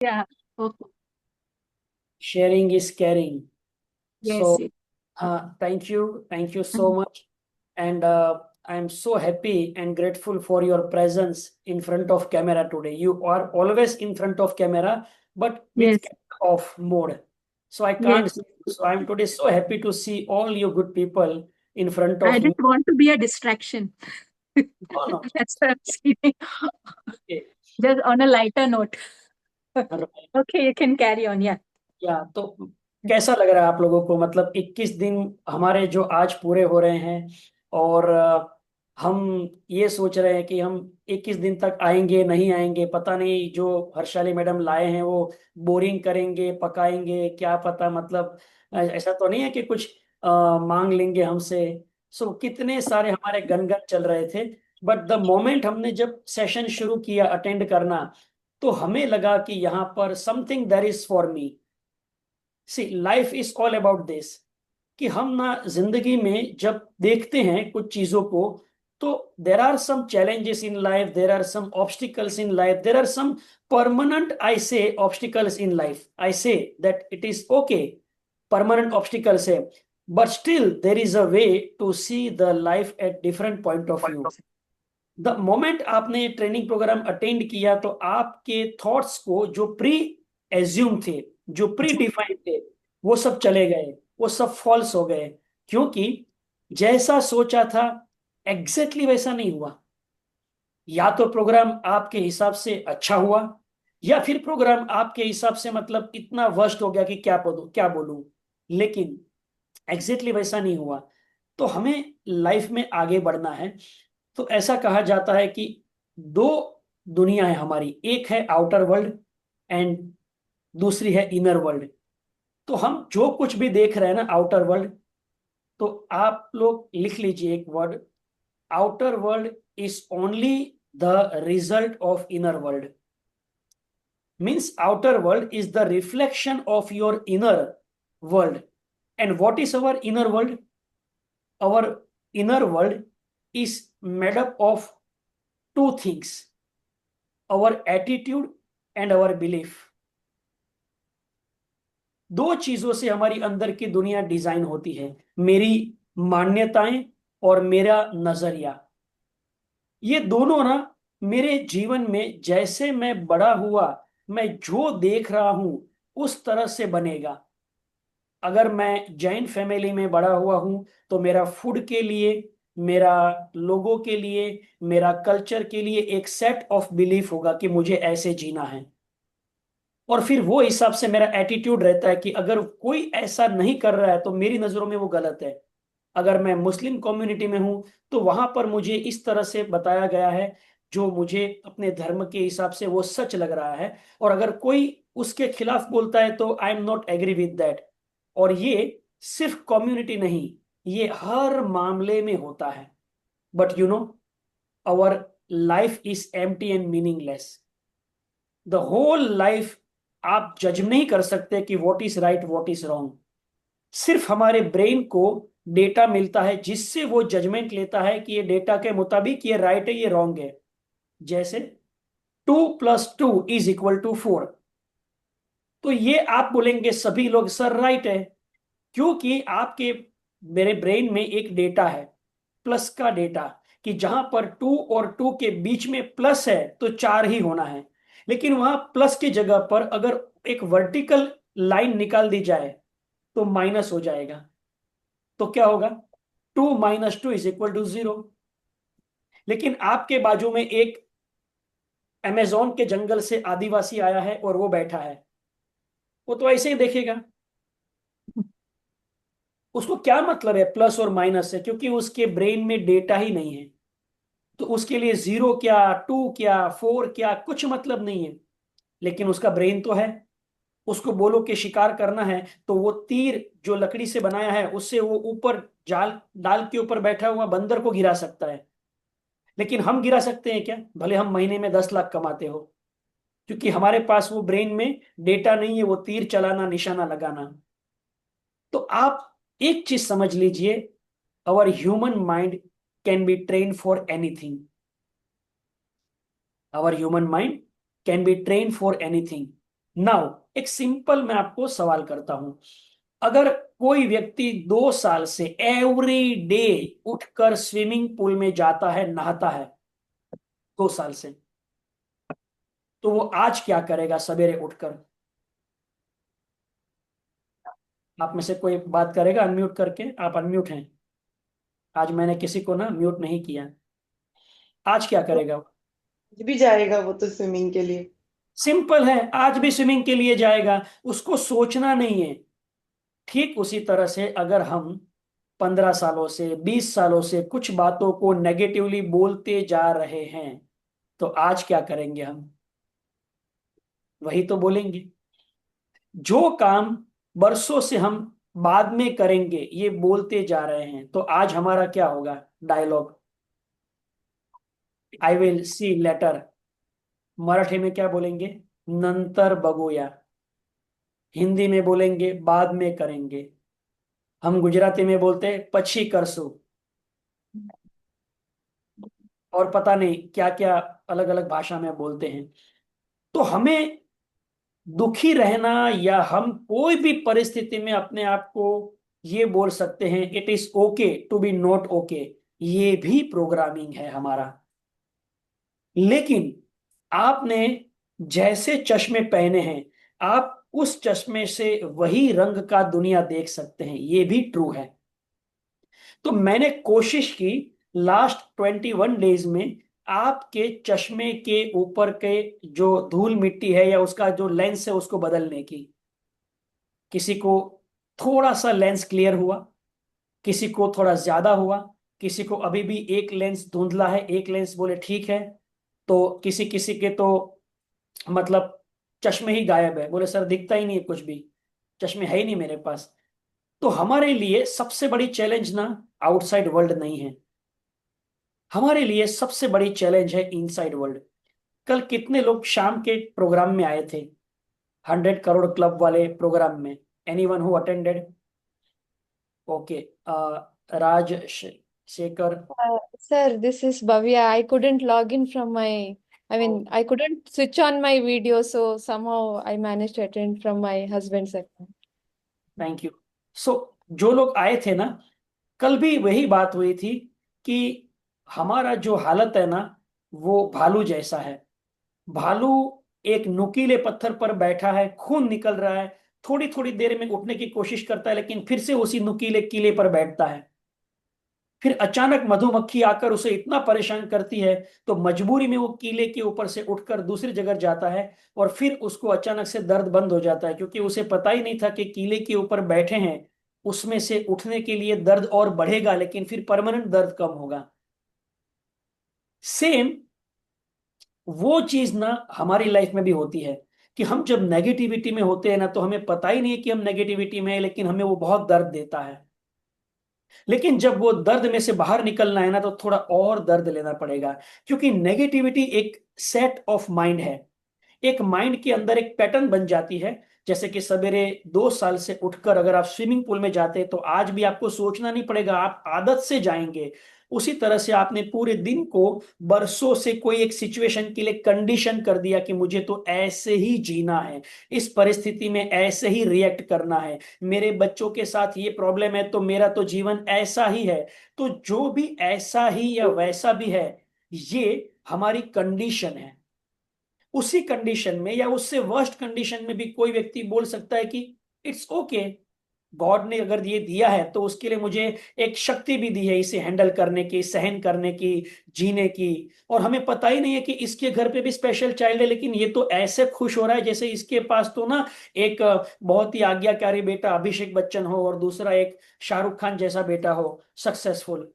Yeah. Okay. Sharing is caring. Yes. So, thank you so much. And I am so happy and grateful for your presence in front of camera today. You are always in front of camera, but with Yes. camera off mode. So I can't. Yes. See you. So I'm today so happy to see all you good people in front I of me. didn't want to be a distraction. No, no. That's what I'm saying. Okay. Just on a lighter note. Right. Okay, you can carry on. Yeah. या तो कैसा लग रहा है आप लोगों को, मतलब 21 दिन हमारे जो आज पूरे हो रहे हैं, और हम ये सोच रहे हैं कि हम 21 दिन तक आएंगे नहीं आएंगे पता नहीं, जो हर्षाली मैडम लाए हैं वो बोरिंग करेंगे पकाएंगे क्या पता, मतलब ऐसा तो नहीं है कि कुछ मांग लेंगे हमसे। सो कितने सारे हमारे गनगन चल रहे थे, बट द मोमेंट हमने जब सेशन शुरू किया अटेंड करना, तो हमें लगा कि यहाँ पर something there is for me. See life is all about this, कि हम ना जिंदगी में जब देखते हैं कुछ चीजों को, तो there are some challenges in life, there are some obstacles in life, there are some permanent, I say obstacles in life, I say that it is okay, permanent obstacles है, but still there is a way to see the life at different point of view. The moment आपने training program attend किया, तो आपके thoughts को जो pre assume थे, जो pre defined थे, वो सब चले गए, वो सब फॉल्स हो गए, क्योंकि जैसा सोचा था एग्जैक्टली वैसा नहीं हुआ। या तो प्रोग्राम आपके हिसाब से अच्छा हुआ, या फिर प्रोग्राम आपके हिसाब से मतलब इतना वर्स्ट हो गया कि क्या बोलूं, लेकिन एग्जैक्टली वैसा नहीं हुआ। तो हमें लाइफ में आगे बढ़ना है। तो ऐसा कहा जाता है कि दो दुनिया है हमारी, एक है आउटर वर्ल्ड एंड दूसरी है इनर वर्ल्ड। तो हम जो कुछ भी देख रहे हैं ना आउटर वर्ल्ड, तो आप लोग लिख लीजिए एक word, outer world is only the result of inner world. Means outer world is the reflection of your inner world. And what is our inner world? Our inner world is made up of two things, our attitude and our belief। दो चीजों से हमारी अंदर की दुनिया design होती है, मेरी मान्यताएं और मेरा नजरिया। ये दोनों ना मेरे जीवन में जैसे मैं बड़ा हुआ, मैं जो देख रहा हूं उस तरह से बनेगा। अगर मैं जैन फैमिली में बड़ा हुआ हूं, तो मेरा फूड के लिए, मेरा लोगों के लिए, मेरा कल्चर के लिए एक सेट ऑफ बिलीफ होगा कि मुझे ऐसे जीना है। और फिर वो हिसाब से मेरा एटीट्यूड रहता है कि अगर कोई ऐसा नहीं कर रहा है तो मेरी नजरों में वो गलत है। अगर मैं मुस्लिम कम्युनिटी में हूं, तो वहां पर मुझे इस तरह से बताया गया है, जो मुझे अपने धर्म के हिसाब से वो सच लग रहा है। और अगर कोई उसके खिलाफ बोलता है तो I am not agree with that. और ये सिर्फ कम्युनिटी नहीं, ये हर मामले में होता है। But you know, our life is empty and meaningless. The whole life आप जज नहीं कर सकते कि what is right what is wrong. सिर्फ हमारे ब्रेन को डेटा मिलता है जिससे वो जजमेंट लेता है कि ये डेटा के मुताबिक ये राइट है ये रॉन्ग है। जैसे 2 + 2 = 4, तो ये आप बोलेंगे सभी लोग सर राइट है, क्योंकि आपके मेरे ब्रेन में एक डेटा है, प्लस का डेटा, कि जहां पर 2 और 2 के बीच में प्लस है तो 4 ही होना है। लेकिन वहां प्लस की जगह पर अगर एक वर्टिकल लाइन निकाल दी जाए तो माइनस हो जाएगा। तो क्या होगा? 2 - 2 = 0। लेकिन आपके बाजू में एक अमेजोन के जंगल से आदिवासी आया है और वो बैठा है, वो तो ऐसे ही देखेगा। उसको क्या मतलब है प्लस और माइनस से, क्योंकि उसके ब्रेन में डेटा ही नहीं है। तो उसके लिए 0 क्या, 2 क्या, 4 क्या, कुछ मतलब नहीं है। लेकिन उसका ब्रेन तो है। उसको बोलो कि शिकार करना है, तो वो तीर जो लकड़ी से बनाया है उससे वो ऊपर जाल डाल के ऊपर बैठा हुआ बंदर को गिरा सकता है। लेकिन हम गिरा सकते हैं क्या, भले हम महीने में 10 लाख कमाते हो? क्योंकि हमारे पास वो ब्रेन में डेटा नहीं है, वो तीर चलाना, निशाना लगाना। तो आप एक चीज समझ लीजिए, our human mind can be train for anything. Our human mind can be trained for anything. Now एक सिंपल मैं आपको सवाल करता हूं, अगर कोई व्यक्ति 2 साल से एवरी डे उठकर स्विमिंग पूल में जाता है, नहाता है 2 साल से, तो वो आज क्या करेगा सवेरे उठकर? आप में से कोई बात करेगा अनम्यूट करके? आप अनम्यूट हैं। आज मैंने किसी को ना म्यूट नहीं किया। आज क्या करेगा वो? आज भी जाएगा वो तो स्विमिंग के लिए। सिंपल है, आज भी स्विमिंग के लिए जाएगा, उसको सोचना नहीं है। ठीक उसी तरह से अगर हम 15 सालों से 20 सालों से कुछ बातों को नेगेटिवली बोलते जा रहे हैं, तो आज क्या करेंगे हम? वही तो बोलेंगे। जो काम बरसों से हम बाद में करेंगे ये बोलते जा रहे हैं, तो आज हमारा क्या होगा dialogue? I will see later. Marathi में क्या बोलेंगे? नंतर बघूया। हिंदी में बोलेंगे बाद में करेंगे। हम गुजराती में बोलते हैं पछी करसू। और पता नहीं क्या क्या अलग अलग भाषा में बोलते हैं। तो हमें दुखी रहना, या हम कोई भी परिस्थिति में अपने आप को ये बोल सकते हैं it is okay to be not okay, ये भी प्रोग्रामिंग है हमारा। लेकिन आपने जैसे चश्मे पहने हैं, आप उस चश्मे से वही रंग का दुनिया देख सकते हैं, ये भी ट्रू है। तो मैंने कोशिश की लास्ट 21 डेज में आपके चश्मे के ऊपर के जो धूल मिट्टी है या उसका जो लेंस है उसको बदलने की। किसी को थोड़ा सा लेंस क्लियर हुआ, किसी को थोड़ा ज्यादा हुआ, किसी को अभी भी एक लेंस धुंधला है, एक लेंस बोले ठीक है, तो किसी किसी के तो मतलब चश्मे ही गायब है, बोले सर दिखता ही नहीं है कुछ भी, चश्मे है ही नहीं मेरे पास। तो हमारे लिए सबसे बड़ी चैलेंज ना आउटसाइड वर्ल्ड नहीं है, हमारे लिए सबसे बड़ी चैलेंज है इनसाइड वर्ल्ड। कल कितने लोग शाम के प्रोग्राम में आए थे, 100 करोड़ क्लब वाले प्रोग्राम में? Anyone who attended? Okay, Raj Shekhar. Sir, this is Bhavya. I couldn't log in from my, I mean, I couldn't switch on my video, so somehow I managed to attend from my husband's account. Thank you. So जो लोग आए थे ना, कल भी वही बात हुई थी कि हमारा जो हालत है ना वो भालू जैसा है। भालू एक नुकीले पत्थर पर बैठा है, खून निकल रहा है, थोड़ी थोड़ी देर में उठने की कोशिश करता है लेकिन फिर से उसी नुकीले किले पर बैठता है। फिर अचानक मधुमक्खी आकर उसे इतना परेशान करती है, तो मजबूरी में वो किले के ऊपर से उठकर दूसरी जगह जाता है, और फिर उसको अचानक से दर्द बंद हो जाता है, क्योंकि उसे पता ही नहीं था कि किले के ऊपर बैठे हैं उसमें से उठने के लिए दर्द और बढ़ेगा, लेकिन फिर परमानेंट दर्द कम होगा। सेम वो चीज ना हमारी लाइफ में भी होती है कि हम जब नेगेटिविटी में होते हैं ना, तो हमें पता ही नहीं है कि हम नेगेटिविटी में है, लेकिन हमें वो बहुत दर्द देता है। लेकिन जब वो दर्द में से बाहर निकलना है ना, तो थोड़ा और दर्द लेना पड़ेगा, क्योंकि नेगेटिविटी एक सेट ऑफ माइंड है। एक माइंड के अंदर एक पैटर्न बन जाती है। जैसे कि सवेरे 2 साल से उठकर अगर आप स्विमिंग पूल में जाते हैं, तो आज भी आपको सोचना नहीं पड़ेगा, आप आदत से जाएंगे। उसी तरह से आपने पूरे दिन को बरसों से कोई एक सिचुएशन के लिए कंडीशन कर दिया कि मुझे तो ऐसे ही जीना है, इस परिस्थिति में ऐसे ही रिएक्ट करना है, मेरे बच्चों के साथ ये प्रॉब्लम है तो मेरा तो जीवन ऐसा ही है। तो जो भी ऐसा ही या वैसा भी है, ये हमारी कंडीशन है। उसी कंडीशन में या उससे वर्स्ट कंडीशन में भी कोई व्यक्ति बोल सकता है कि इट्स ओके, गॉड ने अगर ये दिया है तो उसके लिए मुझे एक शक्ति भी दी है इसे हैंडल करने की, सहन करने की, जीने की। और हमें पता ही नहीं है कि इसके घर पे भी स्पेशल चाइल्ड है, लेकिन ये तो ऐसे खुश हो रहा है जैसे इसके पास तो ना एक बहुत ही आज्ञाकारी बेटा अभिषेक बच्चन हो और दूसरा एक शाहरुख खान जैसा बेटा हो, सक्सेसफुल।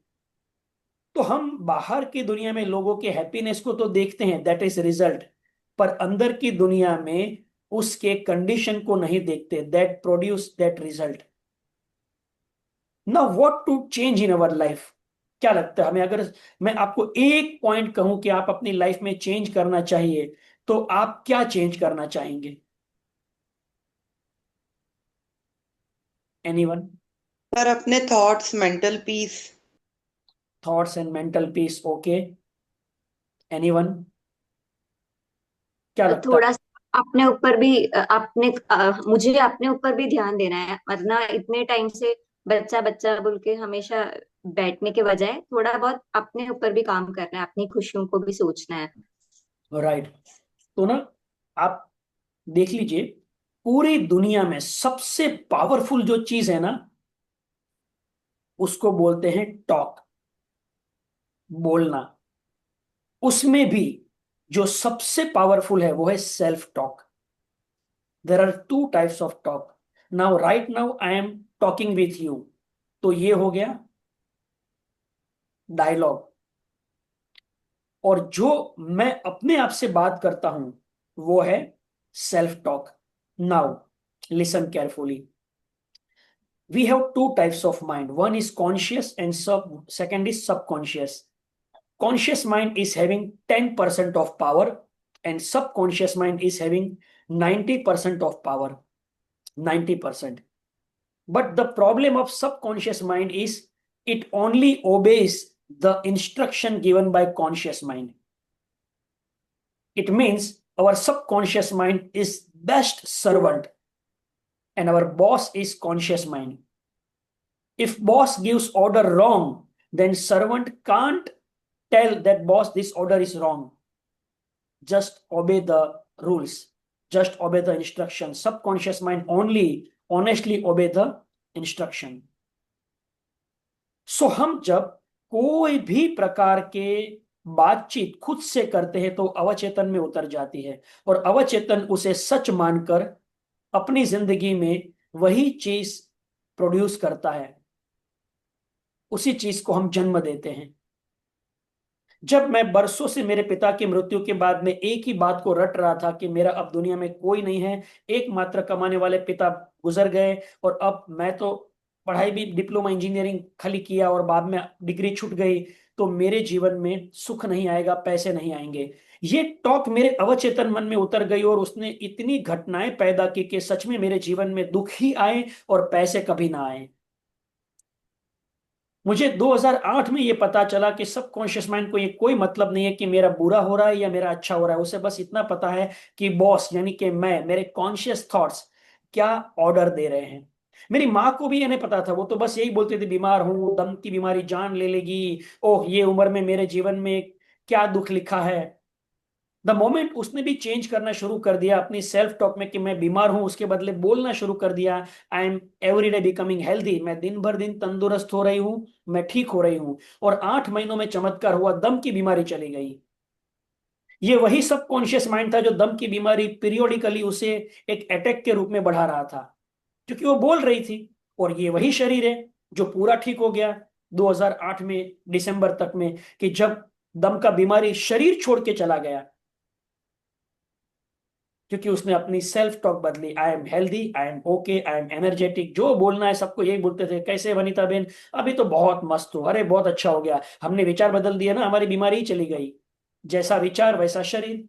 तो हम बाहर की दुनिया में लोगों के हैप्पीनेस को तो देखते हैं, दैट इज रिजल्ट, पर अंदर की दुनिया में उसके कंडीशन को नहीं देखते, that produce that result. Now what to change in our life? क्या लगता है हमें, अगर मैं आपको एक पॉइंट कहूं कि आप अपनी लाइफ में चेंज करना चाहिए, तो आप क्या चेंज करना चाहेंगे? एनीवन? पर अपने thoughts, mental peace. Thoughts and mental peace, okay. Anyone? क्या लगता थोड़ा है? अपने ऊपर भी मुझे अपने ऊपर भी ध्यान देना है, वरना इतने टाइम से बच्चा बच्चा बोल के हमेशा बैठने के बजाय थोड़ा बहुत अपने ऊपर भी काम करना है, अपनी खुशियों को भी सोचना है। राइट। तो ना आप देख लीजिए, पूरी दुनिया में सबसे पावरफुल जो चीज है ना, उसको बोलते हैं टॉक, बोलना। उसमें भी जो सबसे पावरफुल है वो है self talk. There are two types of talk. Now right now I am talking with you, तो ये हो गया डायलॉग। और जो मैं अपने आप से बात करता हूं वो है self talk. Now listen carefully. We have two types of mind. One is conscious and second is subconscious. Conscious mind is having 10% of power and subconscious mind is having 90% of power. 90%. But the problem of subconscious mind is it only obeys the instruction given by conscious mind. It means our subconscious mind is best servant and our boss is conscious mind. If boss gives order wrong, then servant can't tell that boss this order is wrong. Just obey the rules. Just obey the instruction. Subconscious mind only honestly obey the instruction. So हम जब कोई भी प्रकार के बातचीत खुद से करते हैं तो अवचेतन में उतर जाती है और अवचेतन उसे सच मानकर अपनी जिंदगी में वही चीज प्रोड्यूस करता है, उसी चीज को हम जन्म देते हैं। जब मैं बरसों से मेरे पिता की मृत्यु के बाद में एक ही बात को रट रहा था कि मेरा अब दुनिया में कोई नहीं है, एकमात्र कमाने वाले पिता गुजर गए और अब मैं तो पढ़ाई भी डिप्लोमा इंजीनियरिंग खाली किया और बाद में डिग्री छूट गई, तो मेरे जीवन में सुख नहीं आएगा, पैसे नहीं आएंगे। ये टॉक मेरे अवचेतन मन में उतर गई और उसने इतनी घटनाएं पैदा की कि सच में मेरे जीवन में दुख ही आए और पैसे कभी ना आए। मुझे 2008 में ये पता चला कि सबकॉन्शियस माइंड को ये कोई मतलब नहीं है कि मेरा बुरा हो रहा है या मेरा अच्छा हो रहा है। उसे बस इतना पता है कि बॉस यानी कि मैं, मेरे कॉन्शियस थॉट्स क्या ऑर्डर दे रहे हैं। मेरी माँ को भी ये नहीं पता था, वो तो बस यही बोलती थी बीमार हूं, दम की बीमारी जान ले लेगी, ओह ये उम्र में मेरे जीवन में क्या दुख लिखा है। द मोमेंट उसने भी चेंज करना शुरू कर दिया अपनी सेल्फ टॉक में कि मैं बीमार हूं, उसके बदले बोलना शुरू कर दिया I am every day becoming healthy, मैं दिन भर दिन तंदुरुस्त हो रही हूं, मैं ठीक हो रही हूं। और 8 महीनों में चमत्कार हुआ, दम की बीमारी चली गई। ये वही सबकॉन्शियस माइंड था जो दम की बीमारी पीरियोडिकली उसे एक अटैक के रूप में बढ़ा रहा था, क्योंकि वो बोल रही थी। और ये वही शरीर है जो पूरा ठीक हो गया 2008 में दिसंबर तक में, कि जब दम का बीमारी शरीर छोड़ के चला गया, क्योंकि उसने अपनी सेल्फ टॉक बदली। I am healthy, I am okay, I am energetic. जो बोलना है सबको यही बोलते थे, कैसे वनीता बेन, अभी तो बहुत मस्त हो, अरे बहुत अच्छा हो गया, हमने विचार बदल दिया ना, हमारी बीमारी ही चली गई। जैसा विचार वैसा शरीर।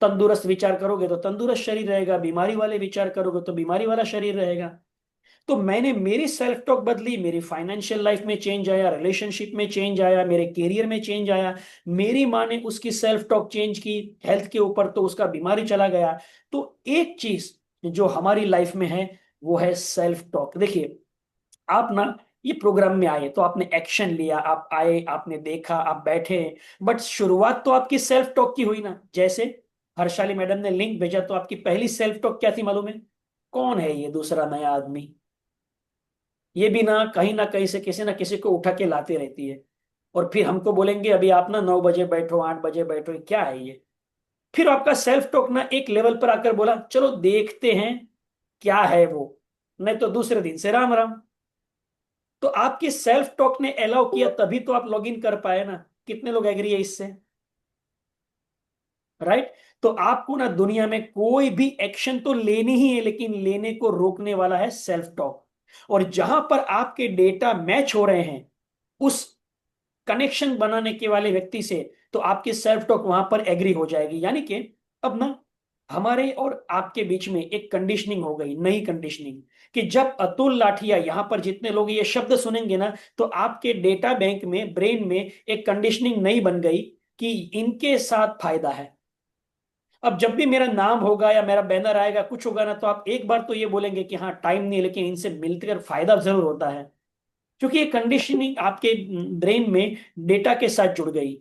तंदुरुस्त विचार करोगे तो तंदुरुस्त शरीर रहेगा, बीमारी वाले विचार करोगे तो बीमारी वाला शरीर रहेगा। तो मैंने मेरी सेल्फ टॉक बदली, मेरी फाइनेंशियल लाइफ में चेंज आया, रिलेशनशिप में चेंज आया, मेरे करियर में चेंज आया। मेरी माँ ने उसकी सेल्फ टॉक चेंज की हेल्थ के ऊपर, तो उसका बीमारी चला गया। तो एक चीज जो हमारी लाइफ में है वो है सेल्फ टॉक। देखिए, आप ना ये प्रोग्राम में आए तो आपने एक्शन लिया, आप आए, आपने देखा, आप बैठे, बट शुरुआत तो आपकी सेल्फ टॉक की हुई ना। जैसे हर्षाली मैडम ने लिंक भेजा तो आपकी पहली सेल्फ टॉक क्या थी मालूम है? कौन है ये दूसरा नया आदमी? ये भी ना कहीं से किसी ना किसी को उठा के लाती रहती है। और फिर हमको बोलेंगे अभी आप ना 9 बजे बैठो, 8 बजे बैठो, क्या है ये? फिर आपका सेल्फ टॉक ना एक लेवल पर आकर बोला चलो देखते हैं क्या है वो, नहीं तो दूसरे दिन से राम राम। तो आपकी सेल्फ टॉक ने अलाउ किया, तभी तो आप लॉग इन कर पाए ना। कितने लोग एग्री है इससे? राइट। तो आपको ना दुनिया में कोई भी एक्शन तो लेनी ही है, लेकिन लेने को रोकने वाला है सेल्फ टॉक। और जहां पर आपके डेटा मैच हो रहे हैं उस कनेक्शन बनाने के वाले व्यक्ति से, तो आपकी सेल्फ टॉक वहां पर एग्री हो जाएगी। यानी कि अब ना हमारे और आपके बीच में एक कंडीशनिंग हो गई, नई कंडीशनिंग, कि जब अतुल लाठिया, यहां पर जितने लोग ये शब्द सुनेंगे ना, तो आपके डेटा बैंक में, ब्रेन में एक कंडीशनिंग नई बन गई कि इनके साथ फायदा है। अब जब भी मेरा नाम होगा या मेरा बैनर आएगा, कुछ होगा ना, तो आप एक बार तो ये बोलेंगे कि हाँ टाइम नहीं है, लेकिन इनसे मिलकर फायदा जरूर होता है, क्योंकि ये कंडीशनिंग आपके ब्रेन में डेटा के साथ जुड़ गई।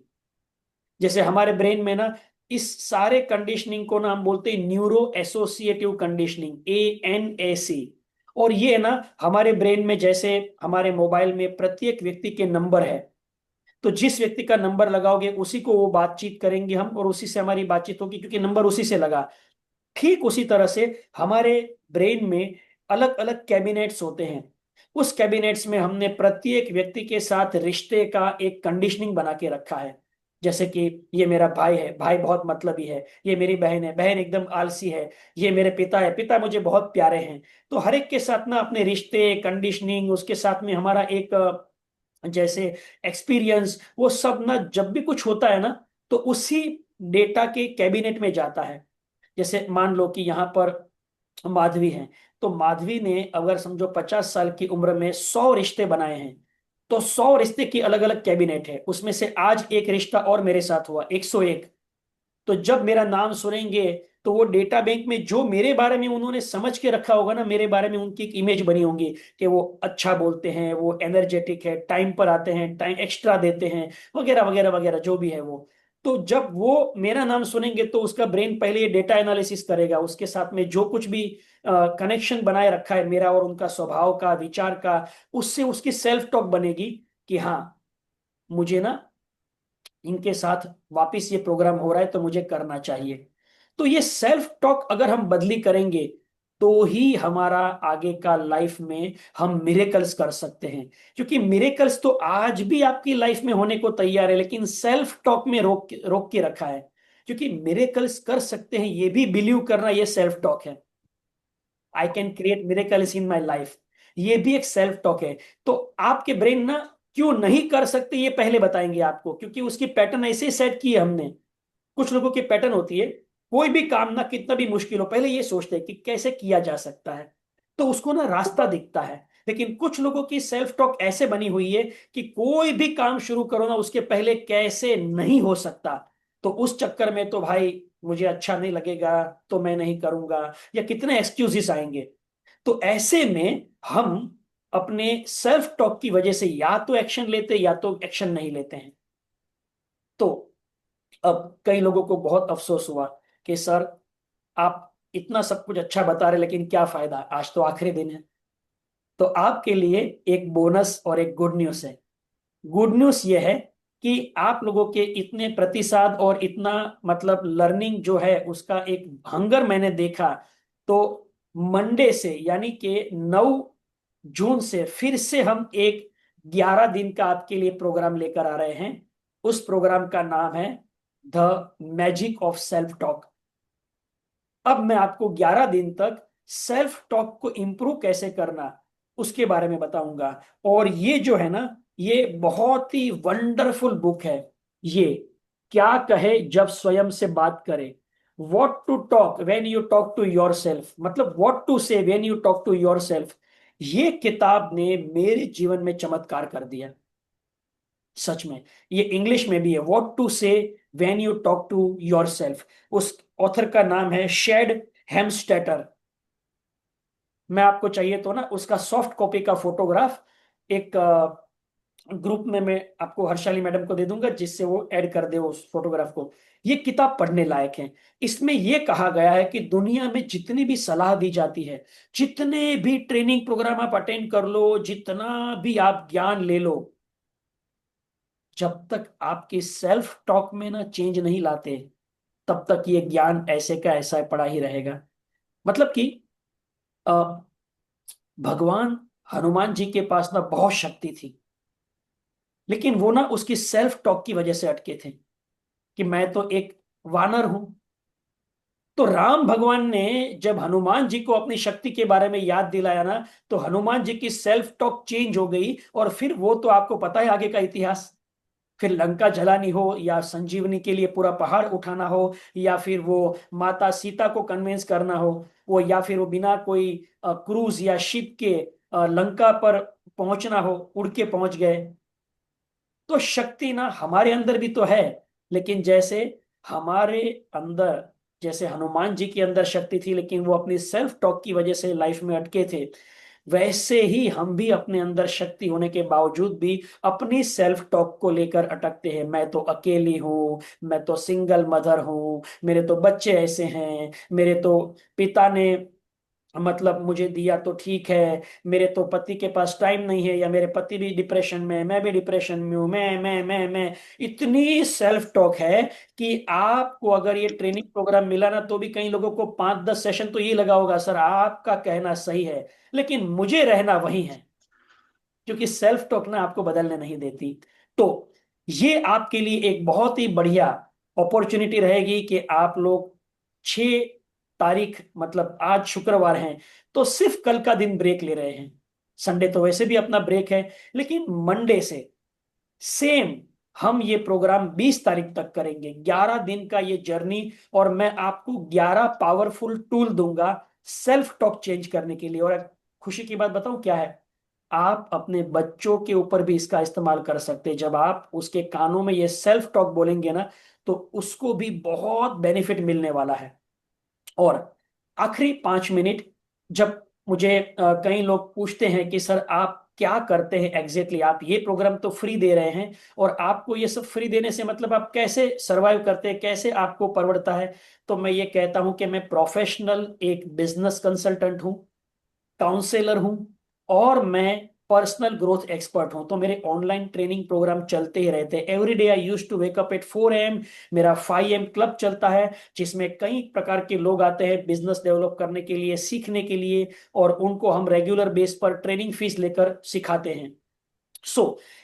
जैसे हमारे ब्रेन में ना इस सारे कंडीशनिंग को ना हम बोलते हैं न्यूरो एसोसिएटिव कंडीशनिंग, ANAC। और ये ना हमारे ब्रेन में, जैसे हमारे मोबाइल में प्रत्येक व्यक्ति के नंबर है, तो जिस व्यक्ति का नंबर लगाओगे उसी को वो बातचीत करेंगे हम, और उसी से हमारी बातचीत होगी, क्योंकि नंबर उसी से लगा। ठीक उसी तरह से हमारे ब्रेन में अलग अलग कैबिनेट्स होते हैं। उस कैबिनेट्स में हमने प्रत्येक व्यक्ति के साथ रिश्ते का एक कंडीशनिंग बना के रखा है। जैसे कि ये मेरा भाई है, भाई बहुत मतलबी है, ये मेरी बहन है, बहन एकदम आलसी है, ये मेरे पिता है, पिता मुझे बहुत प्यारे हैं। तो हर एक के साथ ना अपने रिश्ते, कंडीशनिंग, उसके साथ में हमारा एक जैसे एक्सपीरियंस, वो सब ना जब भी कुछ होता है ना, तो उसी डेटा के कैबिनेट में जाता है। जैसे मान लो कि यहाँ पर माधवी है, तो माधवी ने अगर समझो 50 साल की उम्र में 100 रिश्ते बनाए हैं, तो 100 रिश्ते की अलग अलग कैबिनेट है, उसमें से आज एक रिश्ता और मेरे साथ हुआ, 101। तो जब मेरा नाम सुनेंगे, तो वो डेटा बैंक में जो मेरे बारे में उन्होंने समझ के रखा होगा ना, मेरे बारे में उनकी एक इमेज बनी होगी कि वो अच्छा बोलते हैं, वो एनर्जेटिक है, टाइम पर आते हैं, टाइम एक्स्ट्रा देते हैं, वगैरह वगैरह वगैरह जो भी है वो। तो जब वो मेरा नाम सुनेंगे, तो उसका ब्रेन पहले ये डेटा एनालिसिस करेगा, उसके साथ में जो कुछ भी कनेक्शन बनाए रखा है मेरा और उनका, स्वभाव का, विचार का, उससे उसकी सेल्फ टॉक बनेगी कि हाँ मुझे ना इनके साथ वापस ये प्रोग्राम हो रहा है, तो मुझे करना चाहिए। तो ये सेल्फ टॉक अगर हम बदली करेंगे, तो ही हमारा आगे का लाइफ में हम मिरेकल्स कर सकते हैं। क्योंकि मिरेकल्स तो आज भी आपकी लाइफ में होने को तैयार है, लेकिन सेल्फ टॉक में रोक रोक के रखा है। क्योंकि मिरेकल्स कर सकते हैं, ये भी बिलीव करना, ये सेल्फ टॉक है। I can create miracles in my life, ये भी एक सेल्फ टॉक है। तो आपके ब्रेन ना क्यों नहीं कर सकते, ये पहले बताएंगे आपको, क्योंकि उसकी पैटर्न ऐसे सेट की है हमने। कुछ लोगों की पैटर्न होती है, कोई भी काम ना कितना भी मुश्किल हो, पहले ये सोचते हैं कि कैसे किया जा सकता है, तो उसको ना रास्ता दिखता है। लेकिन कुछ लोगों की सेल्फ टॉक ऐसे बनी हुई है कि कोई भी काम शुरू करो ना, उसके पहले कैसे नहीं हो सकता, तो उस चक्कर में तो भाई मुझे अच्छा नहीं लगेगा, तो मैं नहीं करूंगा, या कितने एक्सक्यूजेस आएंगे। तो ऐसे में हम अपने सेल्फ टॉक की वजह से या तो एक्शन लेते, या तो एक्शन नहीं लेते हैं। तो अब कई लोगों को बहुत अफसोस हुआ कि सर आप इतना सब कुछ अच्छा बता रहे, लेकिन क्या फायदा, आज तो आखिरी दिन है। तो आपके लिए एक बोनस और एक गुड न्यूज़ है। गुड न्यूज़ ये है कि आप लोगों के इतने प्रतिसाद और इतना मतलब लर्निंग जो है उसका एक हंगर मैंने देखा, तो मंडे से यानी कि 9 जून से फिर से हम एक 11 दिन का आपके लिए प्रोग्राम लेकर आ रहे हैं। उस प्रोग्राम का नाम है the magic of self talk. अब मैं आपको 11 दिन तक सेल्फ टॉक को इंप्रूव कैसे करना, उसके बारे में बताऊंगा। और ये जो है ना, ये बहुत ही वंडरफुल बुक है। ये क्या कहे जब स्वयं से बात करे, what to talk when you talk to your self, मतलब what to say when you talk to your self. ये किताब ने मेरे जीवन में चमत्कार कर दिया, सच में। ये इंग्लिश में भी है, what to say when you talk to your self. उस ऑथर का नाम है शेड हेम्स्टेटर। मैं आपको चाहिए तो ना उसका सॉफ्ट कॉपी का फोटोग्राफ एक ग्रुप में मैं आपको हर्षाली मैडम को दे दूंगा, जिससे वो ऐड कर दे उस फोटोग्राफ को। ये किताब पढ़ने लायक है। इसमें ये कहा गया है कि दुनिया में जितनी भी सलाह दी जाती है, जितने भी ट्रेनिंग प्रोग्राम आप अटेंड कर लो, जितना भी आप ज्ञान ले लो, जब तक आपके सेल्फ टॉक में ना चेंज नहीं लाते, तब तक ये ज्ञान ऐसे का ऐसा पड़ा ही रहेगा। मतलब कि अ, भगवान हनुमान जी के पास ना बहुत शक्ति थी, लेकिन वो ना उसकी सेल्फ टॉक की वजह से अटके थे कि मैं तो एक वानर हूं। तो राम भगवान ने जब हनुमान जी को अपनी शक्ति के बारे में याद दिलाया ना, तो हनुमान जी की सेल्फ टॉक चेंज हो गई। और फिर वो तो आपको पता है आगे का इतिहास। फिर लंका जलानी हो, या संजीवनी के लिए पूरा पहाड़ उठाना हो, या फिर वो माता सीता को कन्विंस करना हो, वो या फिर वो बिना कोई क्रूज या शिप के लंका पर पहुंचना हो, उड़ के पहुंच गए। तो शक्ति ना हमारे अंदर भी तो है, लेकिन जैसे हमारे अंदर जैसे हनुमान जी के अंदर शक्ति थी लेकिन वो अपनी सेल्फ टॉक की वजह से लाइफ में अटके थे, वैसे ही हम भी अपने अंदर शक्ति होने के बावजूद भी अपनी सेल्फ टॉक को लेकर अटकते हैं। मैं तो अकेली हूँ, मैं तो सिंगल मदर हूँ, मेरे तो बच्चे ऐसे हैं, मेरे तो पिता ने मतलब मुझे दिया तो ठीक है, मेरे तो पति के पास टाइम नहीं है, या मेरे पति भी डिप्रेशन में, मैं भी डिप्रेशन में हूँ, मैं इतनी सेल्फ टॉक है कि आपको अगर ये ट्रेनिंग प्रोग्राम मिला ना तो भी कई लोगों को 5-10 सेशन तो ये लगा होगा सर आपका कहना सही है, लेकिन मुझे रहना वही है, क्योंकि सेल्फ टॉक ना आपको बदलने नहीं देती। तो ये आपके लिए एक बहुत ही बढ़िया अपॉर्चुनिटी रहेगी कि आप लोग 6 तारीख, मतलब आज शुक्रवार है, तो सिर्फ कल का दिन ब्रेक ले रहे हैं, संडे तो वैसे भी अपना ब्रेक है, लेकिन मंडे से सेम हम ये प्रोग्राम 20 तारीख तक करेंगे, 11 दिन का ये जर्नी, और मैं आपको 11 पावरफुल टूल दूंगा सेल्फ टॉक चेंज करने के लिए। और खुशी की बात बताऊं क्या है, आप अपने बच्चों के ऊपर भी इसका इस्तेमाल कर सकते हैं। जब आप उसके कानों में ये सेल्फ टॉक बोलेंगे ना तो उसको भी बहुत बेनिफिट मिलने वाला है। और आखिरी 5 मिनट, जब मुझे कई लोग पूछते हैं कि सर आप क्या करते हैं एग्जैक्टली, आप ये प्रोग्राम तो फ्री दे रहे हैं और आपको ये सब फ्री देने से मतलब आप कैसे सरवाइव करते हैं, कैसे आपको परवड़ता है, तो मैं ये कहता हूं कि मैं प्रोफेशनल एक बिजनेस कंसल्टेंट हूं, काउंसलर हूं, और मैं पर्सनल ग्रोथ एक्सपर्ट हूं। तो मेरे ऑनलाइन ट्रेनिंग प्रोग्राम चलते ही रहते हैं। Every day I use to wake up at 4 AM। मेरा 5 AM क्लब चलता है जिसमें कई प्रकार के लोग आते हैं बिजनेस डेवलप करने के लिए, सीखने के लिए, और उनको हम रेगुलर बेस पर ट्रेनिंग फीस लेकर सिखाते हैं।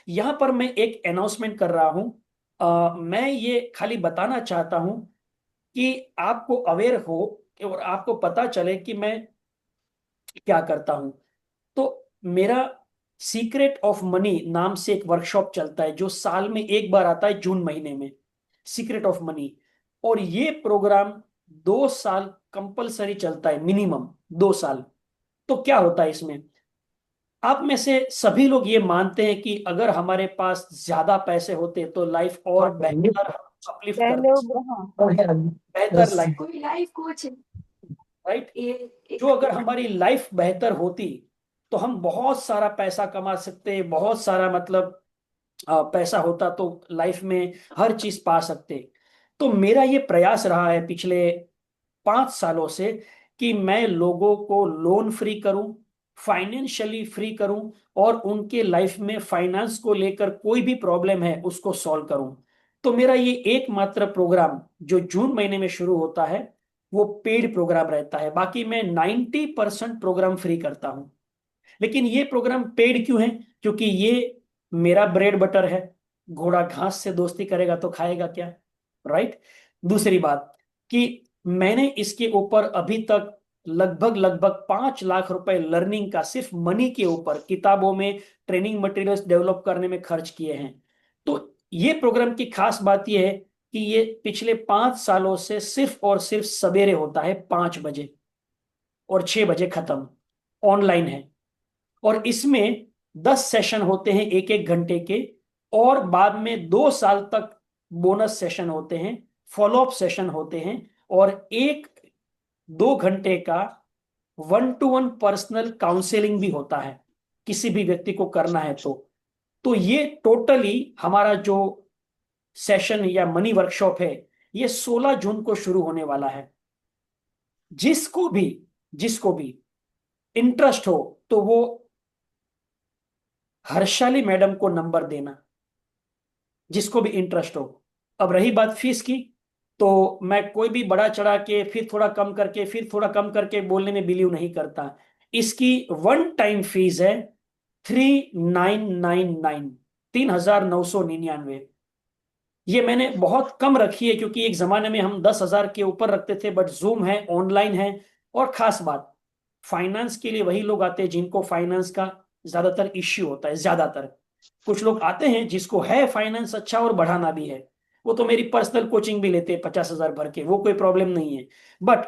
यहां पर मैं एक अनाउंसमेंट कर रहा हूं। मैं ये खाली बताना चाहता हूं कि आपको अवेयर हो और आपको पता चले कि मैं क्या करता हूं। तो मेरा सीक्रेट ऑफ मनी नाम से एक वर्कशॉप चलता है जो साल में एक बार आता है, जून महीने में, सीक्रेट ऑफ मनी। और ये प्रोग्राम 2 साल कंपलसरी चलता है, मिनिमम 2 साल। तो क्या होता है इसमें, आप में से सभी लोग ये मानते हैं कि अगर हमारे पास ज्यादा पैसे होते तो लाइफ और बेहतर अपलिफ्ट करते, बेहतर लाइफ, कोई लाइफ कोच राइट। ये जो अगर हमारी लाइफ बेहतर होती तो हम बहुत सारा पैसा कमा सकते, बहुत सारा मतलब पैसा होता तो लाइफ में हर चीज पा सकते। तो मेरा ये प्रयास रहा है पिछले 5 सालों से कि मैं लोगों को लोन फ्री करूं, फाइनेंशियली फ्री करूं, और उनके लाइफ में फाइनेंस को लेकर कोई भी प्रॉब्लम है उसको सॉल्व करूं। तो मेरा ये एकमात्र प्रोग्राम जो जून महीने में शुरू होता है वो पेड प्रोग्राम रहता है। बाकी मैं 90% प्रोग्राम फ्री करता हूं। लेकिन ये प्रोग्राम पेड क्यों है, क्योंकि ये मेरा ब्रेड बटर है। घोड़ा घास से दोस्ती करेगा तो खाएगा क्या, राइट। दूसरी बात कि मैंने इसके ऊपर अभी तक लगभग 5 लाख रुपए लर्निंग का सिर्फ मनी के ऊपर, किताबों में ट्रेनिंग मटेरियल्स डेवलप करने में खर्च किए हैं। तो ये प्रोग्राम की खास बात यह है कि ये पिछले 5 सालों से सिर्फ और सिर्फ सवेरे होता है 5 बजे, और 6 बजे खत्म, ऑनलाइन है। और इसमें 10 सेशन होते हैं 1-1 घंटे के, और बाद में 2 साल तक बोनस सेशन होते हैं, फॉलोअप सेशन होते हैं, और 1-2 घंटे का 1-to-1 पर्सनल काउंसलिंग भी होता है किसी भी व्यक्ति को करना है तो ये टोटली हमारा जो सेशन या मनी वर्कशॉप है ये 16 जून को शुरू होने वाला है। जिसको भी इंटरेस्ट हो तो वो हर्षाली मैडम को नंबर देना, जिसको भी इंटरेस्ट हो। अब रही बात फीस की, तो मैं कोई भी बड़ा चढ़ा के फिर थोड़ा कम करके फिर थोड़ा कम करके बोलने में बिलीव नहीं करता। इसकी 1 टाइम फीस है 3999, 3999। ये मैंने बहुत कम रखी है क्योंकि एक जमाने में हम 10,000 के ऊपर रखते थे, बट जूम है, ऑनलाइन है। और खास बात, फाइनेंस के लिए वही लोग आते हैं जिनको फाइनेंस का ज्यादातर इश्यू होता है। ज्यादातर कुछ लोग आते हैं जिसको है फाइनेंस अच्छा और बढ़ाना भी है, वो तो मेरी पर्सनल कोचिंग भी लेते हैं 50,000 भर के, वो कोई प्रॉब्लम नहीं है। बट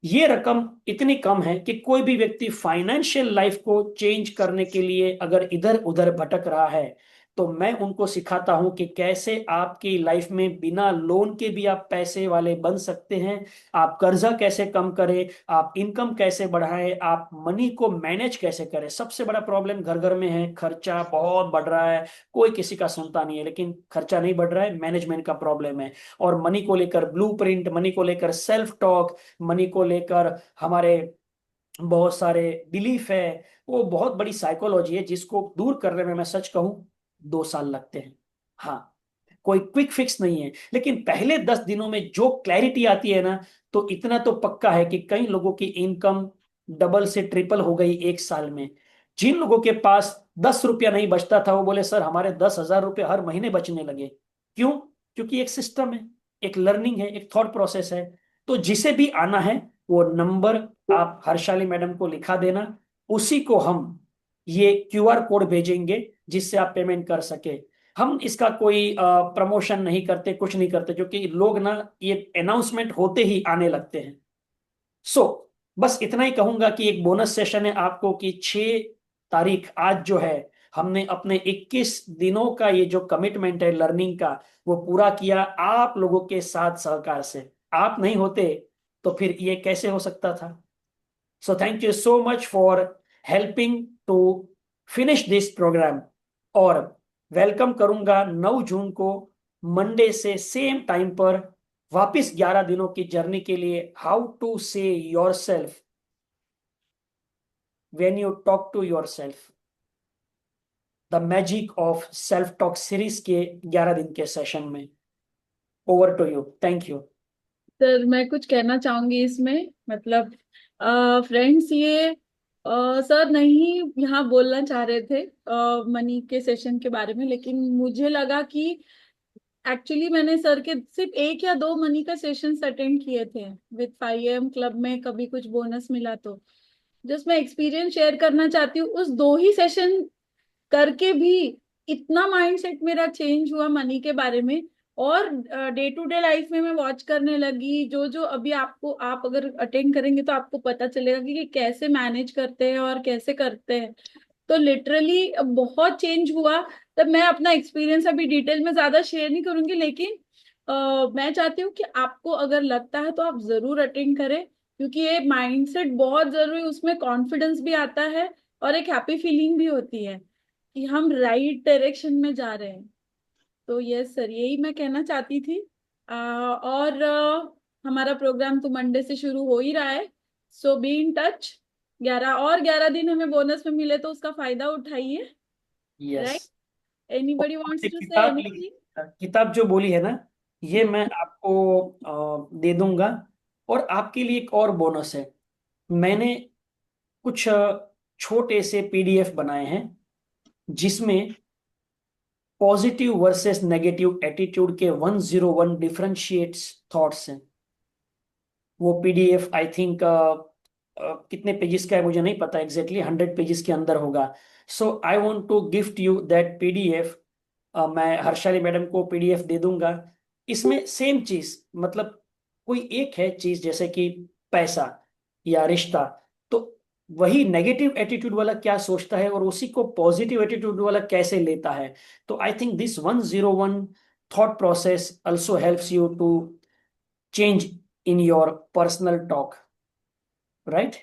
ये रकम इतनी कम है कि कोई भी व्यक्ति फाइनेंशियल लाइफ को चेंज करने के लिए अगर इधर उधर भटक रहा है तो मैं उनको सिखाता हूं कि कैसे आपकी लाइफ में बिना लोन के भी आप पैसे वाले बन सकते हैं, आप कर्जा कैसे कम करें, आप इनकम कैसे बढ़ाएं, आप मनी को मैनेज कैसे करें। सबसे बड़ा प्रॉब्लम घर घर में है, खर्चा बहुत बढ़ रहा है, कोई किसी का सुनता नहीं है, लेकिन खर्चा नहीं बढ़ रहा है, मैनेजमेंट का प्रॉब्लम है। और मनी को लेकर ब्लूप्रिंट, मनी को लेकर सेल्फ टॉक, मनी को लेकर हमारे बहुत सारे बिलीफ है, वो बहुत बड़ी साइकोलॉजी है जिसको दूर करने में मैं सच कहूं 2 साल लगते हैं। हाँ, कोई क्विक फिक्स नहीं है, लेकिन पहले 10 दिनों में जो क्लैरिटी आती है ना, तो इतना तो पक्का है कि कई लोगों की इनकम डबल से ट्रिपल हो गई 1 साल में। जिन लोगों के पास 10 रुपया नहीं बचता था, वो बोले सर हमारे 10,000 रुपये हर महीने बचने लगे। क्यों? क्योंकि एक सिस्टम है, एक लर्निंग है, एक थॉट प्रोसेस है। तो जिसे भी आना है वो नंबर आप हर्षाली मैडम को लिखा देना, उसी को हम ये क्यूआर कोड भेजेंगे जिससे आप पेमेंट कर सके। हम इसका कोई प्रमोशन नहीं करते, कुछ नहीं करते, क्योंकि लोग ना ये अनाउंसमेंट होते ही आने लगते हैं। सो बस इतना ही कहूंगा कि एक बोनस सेशन है आपको कि 6 तारीख आज जो है, हमने अपने 21 दिनों का ये जो कमिटमेंट है लर्निंग का, वो पूरा किया आप लोगों के साथ सहकार से। आप नहीं होते तो फिर ये कैसे हो सकता था। So thank you so much for helping to finish this programme. और वेलकम करूंगा 9 जून को मंडे से सेम टाइम पर वापस 11 दिनों की जर्नी के लिए। How to say yourself when you talk to your self, the magic of self talk series के 11 दिन के सेशन में। Over to you, thank you. Sir मैं कुछ कहना चाहूंगी इसमें, मतलब फ्रेंड्स ये सर नहीं यहाँ बोलना चाह रहे थे मनी के सेशन के बारे में, लेकिन मुझे लगा कि एक्चुअली मैंने सर के सिर्फ 1 या 2 मनी का सेशन अटेंड किए थे विद 5 AM क्लब में, कभी कुछ बोनस मिला तो जस्ट मैं एक्सपीरियंस शेयर करना चाहती हूँ। उस 2 ही सेशन करके भी इतना माइंडसेट मेरा चेंज हुआ मनी के बारे में, और डे टू डे लाइफ में मैं वॉच करने लगी। जो जो अभी आपको, आप अगर अटेंड करेंगे तो आपको पता चलेगा कि कैसे मैनेज करते हैं और कैसे करते हैं। तो लिटरली बहुत चेंज हुआ। तब मैं अपना एक्सपीरियंस अभी डिटेल में ज्यादा शेयर नहीं करूंगी, लेकिन मैं चाहती हूँ कि आपको अगर लगता है तो आप जरूर अटेंड करें, क्योंकि ये माइंडसेट बहुत जरूरी, उसमें कॉन्फिडेंस भी आता है और एक हैप्पी फीलिंग भी होती है कि हम राइट डायरेक्शन में जा रहे हैं। तो यस सर, यही मैं कहना चाहती थी। और हमारा प्रोग्राम तो मंडे से शुरू हो ही रहा है, सो बी इन टच। 11 दिन हमें बोनस में मिले तो उसका फायदा उठाइए। Yes. Right, anybody wants to say किताब एनीथिंग? किताब जो बोली है ना, ये मैं आपको दे दूंगा। और आपके लिए एक और बोनस है, मैंने कुछ छोटे से पीडीएफ बनाए हैं जिसमें पॉजिटिव वर्सेस नेगेटिव एटीट्यूड के 101 डिफरेंशिएट्स थॉट्स हैं। वो पीडीएफ आई थिंक कितने पेजेस का है मुझे नहीं पता एग्जैक्टली, 100 पेजेस के अंदर होगा। So I want to gift you that PDF. मैं हर्षाली मैडम को पीडीएफ दे दूंगा। इसमें सेम चीज, मतलब कोई एक है चीज जैसे कि पैसा या रिश्ता, तो वही नेगेटिव एटीट्यूड वाला क्या सोचता है और उसी को पॉजिटिव एटीट्यूड वाला कैसे लेता है। तो I think this 101 thought process also helps you to change in your personal talk, right?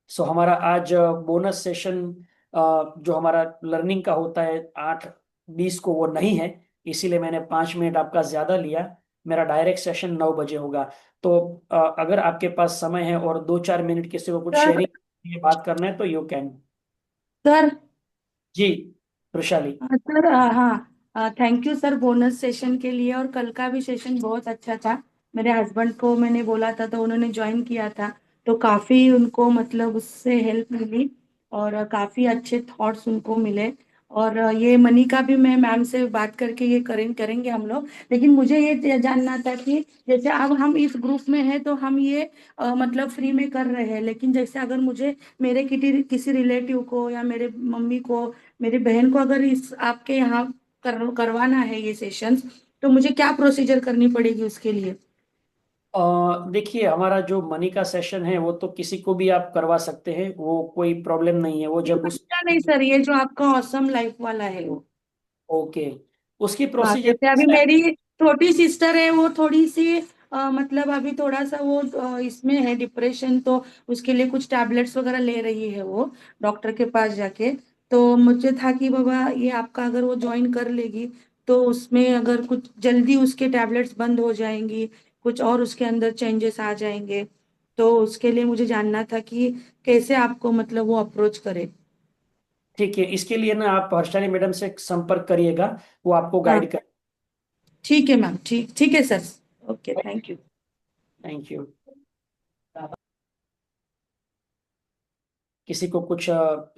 सो हमारा आज बोनस सेशन जो हमारा लर्निंग का होता है 8:20 को, वो नहीं है, इसीलिए मैंने 5 मिनट आपका ज्यादा लिया। मेरा डायरेक्ट सेशन 9 बजे होगा। तो अगर आपके पास समय है और 2-4 मिनट किसी को कुछ सर शेयरिंग बात करना है तो you can. Sir ji Vrushali. Sir हाँ, thank you sir bonus session के लिए। और कल का भी सेशन बहुत अच्छा था। मेरे हस्बैंड को मैंने बोला था तो उन्होंने ज्वाइन किया था, तो काफी उनको मतलब उससे हेल्प मिली और काफी अच्छे थॉट्स उनको मिले। और ये मनी का भी मैं मैम से बात करके ये करेंगे हम लोग। लेकिन मुझे ये जानना था कि जैसे अब हम इस ग्रुप में हैं तो हम ये मतलब फ्री में कर रहे हैं, लेकिन जैसे अगर मुझे मेरे किसी रिलेटिव को या मेरे मम्मी को, मेरी बहन को अगर इस आपके यहाँ करवाना है ये सेशंस, तो मुझे क्या प्रोसीजर करनी पड़ेगी उसके लिए? देखिए, हमारा जो मनी का सेशन है वो तो किसी को भी आप करवा सकते हैं, वो कोई प्रॉब्लम नहीं है। वो जब उस नहीं सर, ये जो आपका ऑसम लाइफ वाला है वो। ओके, उसकी हाँ, प्रोसीजर जैसे अभी मेरी छोटी सिस्टर है, वो थोड़ी सी मतलब अभी थोड़ा सा वो इसमें है डिप्रेशन, तो उसके लिए कुछ टैबलेट्स वगैरह ले रही है वो, डॉक्टर के पास जाके। तो मुझे था कि बाबा ये आपका अगर वो ज्वाइन कर लेगी तो उसमें अगर कुछ जल्दी उसके टैबलेट्स बंद हो जाएंगी, कुछ और उसके अंदर चेंजेस आ जाएंगे, तो उसके लिए मुझे जानना था कि कैसे आपको मतलब वो अप्रोच करे। ठीक है, इसके लिए ना आप हर्षाली मैडम से संपर्क करिएगा, वो आपको हाँ, गाइड कर। ठीक है मैम, ठीक ठीक है sir. Okay, thank you. Thank you. किसी को कुछ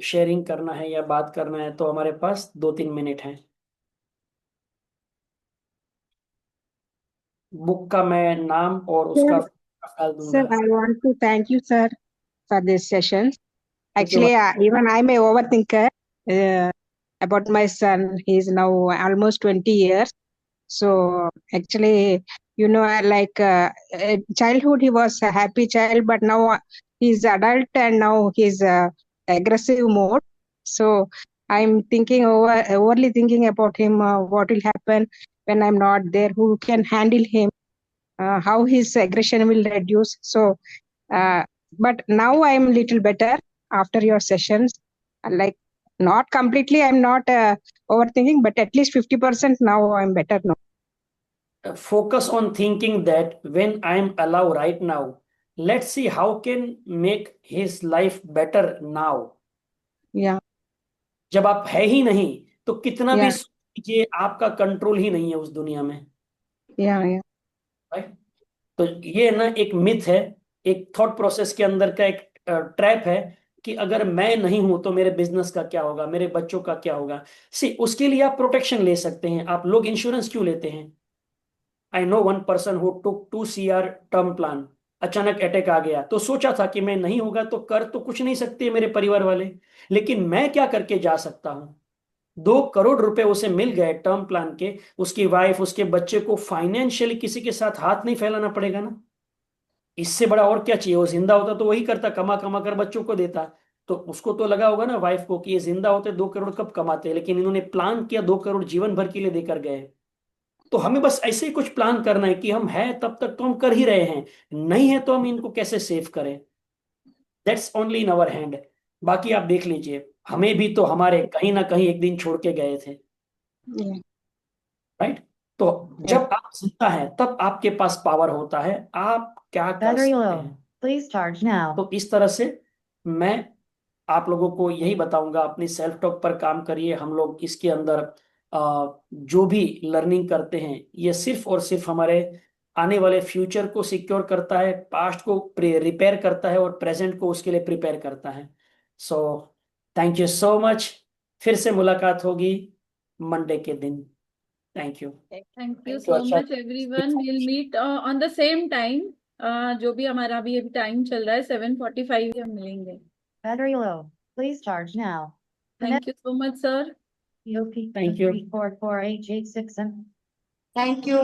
शेयरिंग करना है या बात करना है तो हमारे पास 2-3 मिनट हैं। बुक का मैं नाम और उसका Sir, डाल sir, दूंगा। I want to thank you, sir, for this session. Thank you. Actually, even I'm a overthinker about my son. He's now almost 20 years. So actually, childhood he was a happy child, but now he's adult and now he's aggressive mode. So I'm overly thinking about him. What will happen when I'm not there? Who can handle him? How his aggression will reduce. So, uh, but now I'm little better after your sessions. Like not completely, I'm not overthinking, but at least 50% now I'm better now. Focus on thinking that when I'm alive right now, let's see how can make his life better now. Yeah, जब आप है ही नहीं तो कितना भी yeah, सोच लीजिए, आपका कंट्रोल ही नहीं है उस दुनिया में, yeah. राइट? तो ये ना एक मिथ है, एक थॉट प्रोसेस के अंदर का एक ट्रैप है कि अगर मैं नहीं हूं तो मेरे बिजनेस का क्या होगा, मेरे बच्चों का क्या होगा। सी, उसके लिए आप प्रोटेक्शन ले सकते हैं। आप लोग इंश्योरेंस क्यों लेते हैं? I know one person who took 2 CR term plan. अचानक अटैक आ गया तो सोचा था कि मैं नहीं होगा तो कर तो कुछ नहीं सकते मेरे परिवार वाले, लेकिन मैं क्या करके जा सकता हूं? 2 करोड़ रुपए उसे मिल गए टर्म प्लान के, उसकी वाइफ उसके बच्चे को फाइनेंशियली किसी के साथ हाथ नहीं फैलाना पड़ेगा ना। इससे बड़ा और क्या चाहिए? वो जिंदा होता तो वही करता, कमा कमा कर बच्चों को देता। तो उसको तो लगा होगा ना वाइफ को कि ये जिंदा होते 2 करोड़ कब कमाते, लेकिन इन्होंने प्लान किया 2 करोड़ जीवन भर के लिए देकर गए। तो हमें बस ऐसे ही कुछ प्लान करना है कि हम हैं तब तक तो हम कर ही रहे हैं, नहीं है तो हम इनको कैसे सेव करें। That's only in our hand. बाकी आप देख लीजिए, हमें भी तो हमारे कहीं ना कहीं एक दिन छोड़ के गए थे, Yeah. राइट? तो जब आप जिंदा हैं तब आपके पास पावर होता है, आप क्या कर Battery सकते low. हैं। Please charge now. तो इस तरह से मैं आप लोगों को यही बताऊंगा, अपनी सेल्फ टॉक पर काम करिए। हम लोग इसके अंदर जो भी लर्निंग करते हैं ये सिर्फ और सिर्फ हमारे आने वाले फ्यूचर को सिक्योर करता है, पास्ट को रिपेयर करता है और प्रेजेंट को उसके लिए प्रिपेयर करता है। So thank you so much. फिर से मुलाकात होगी मंडे के दिन। Thank you. Thank you thank you. So अच्छा, much everyone, will meet on the same time. जो भी हमारा अभी टाइम चल रहा है 7:45 हम मिलेंगे। Battery low. Please charge now. Thank you so much sir. POP Thank you. 344886. Thank you.